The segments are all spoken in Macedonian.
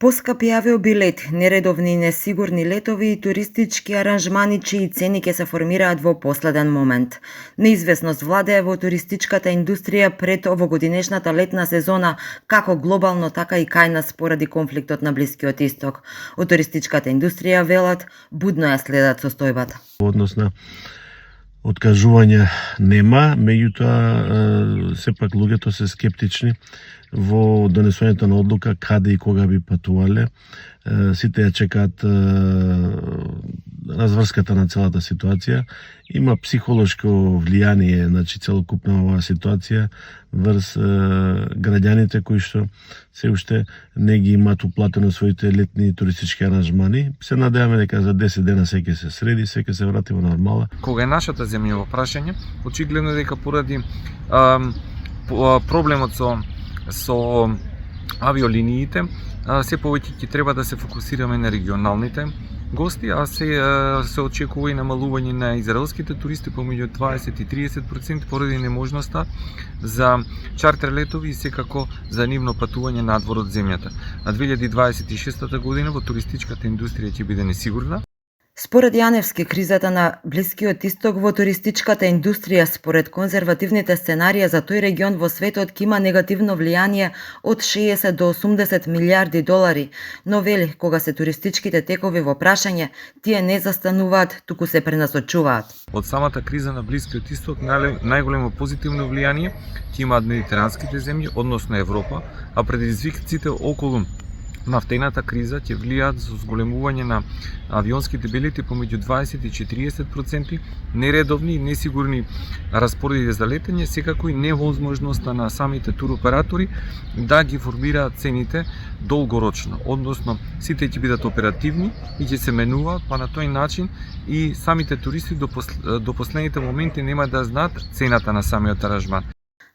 Поскапи авиобилети, нередовни и несигурни летови и туристички аранжмани чии цени ќе се формираат во последен момент. Неизвестност владее во туристичката индустрија пред овогодинешната летна сезона, како глобално, така и кај нас поради конфликтот на Блискиот Исток. Од туристичката индустрија велат, будно ја следат состојбата. Однос на откажување нема, меѓутоа сепак луѓето се скептични во донесувањето на одлука каде и кога би патувале. Сите ја чекаат разврската на целата ситуација. Има психолошко влијание, значи целокупна оваа ситуација врз граѓаните кои што се уште не ги имаат уплатено своите летни туристички аранжмани. Се надеваме дека за 10 дена се ќе се среди, се ќе се врати во нормала. Кога е нашата земја во прашање, очигледно дека поради проблемот со авиолиниите, се повеќе ќе треба да се фокусираме на регионалните гости, а се очекува и намалување на израелските туристи помеѓу 20 и 30% поради неможноста за чартер летови и секако за нивно патување надвор од земјата. На 2026 година во туристичката индустрија ќе биде несигурна. Според Јаневски, кризата на Блискиот Исток во туристичката индустрија според конзервативните сценарија за тој регион во светот ќе има негативно влијание од 60 до 80 милиарди долари, но вели, кога се туристичките текови во прашање, тие не застануваат, туку се пренасочуваат. Од самата криза на Блискиот Исток најголемо позитивно влијание ќе имаат медитеранските земји, односно Европа, а предизвиците околу нафтената криза ќе влијаат со зголемување на авионските билети помеѓу 20 и 40%, нередовни и несигурни распореди за летење, секако и невозможноста на самите туроператори да ги формираат цените долгорочно, односно сите ќе бидат оперативни и ќе се менуваат, па на тој начин и самите туристи до последните моменти нема да знаат цената на самиот аранжман.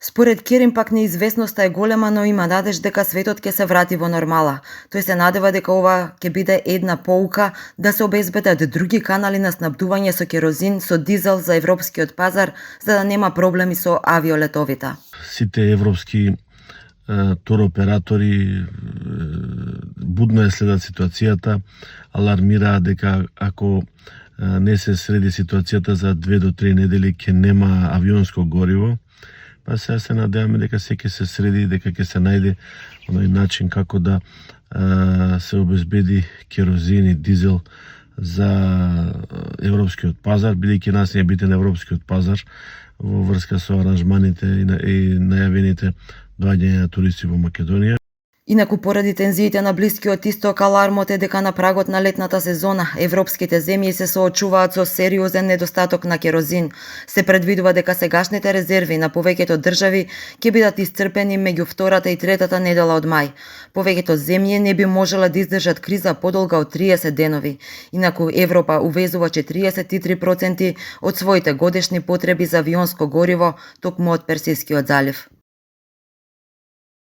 Според Керим пак неизвестноста е голема, но има надеж дека светот ќе се врати во нормала. Тој се надева дека ова ќе биде една поука да се обезбедат други канали на снабдување со керозин, со дизел за европскиот пазар, за да нема проблеми со авиолетовите. Сите европски туроператори будно ја следат ситуацијата, алармираат дека ако не се среди ситуацијата за 2 до 3 недели ќе нема авионско гориво. Па сега се надеваме дека се ќе се среди, дека ќе се најде оној начин како да се обезбеди керозин и дизел за европскиот пазар, бидејќи нас не е битен европскиот пазар во врска со аранжманите и најавените доаѓања на туристи во Македонија. Инаку поради тензиите на Блискиот Исток, алармот е дека на прагот на летната сезона европските земји се соочуваат со сериозен недостаток на керозин. Се предвидува дека сегашните резерви на повеќето држави ќе бидат исцрпени меѓу втората и третата недела од мај. Повеќето земји не би можеле да издржат криза подолга од 30 денови. Инаку Европа увезува 43% од своите годишни потреби за авионско гориво токму од Персискиот залив.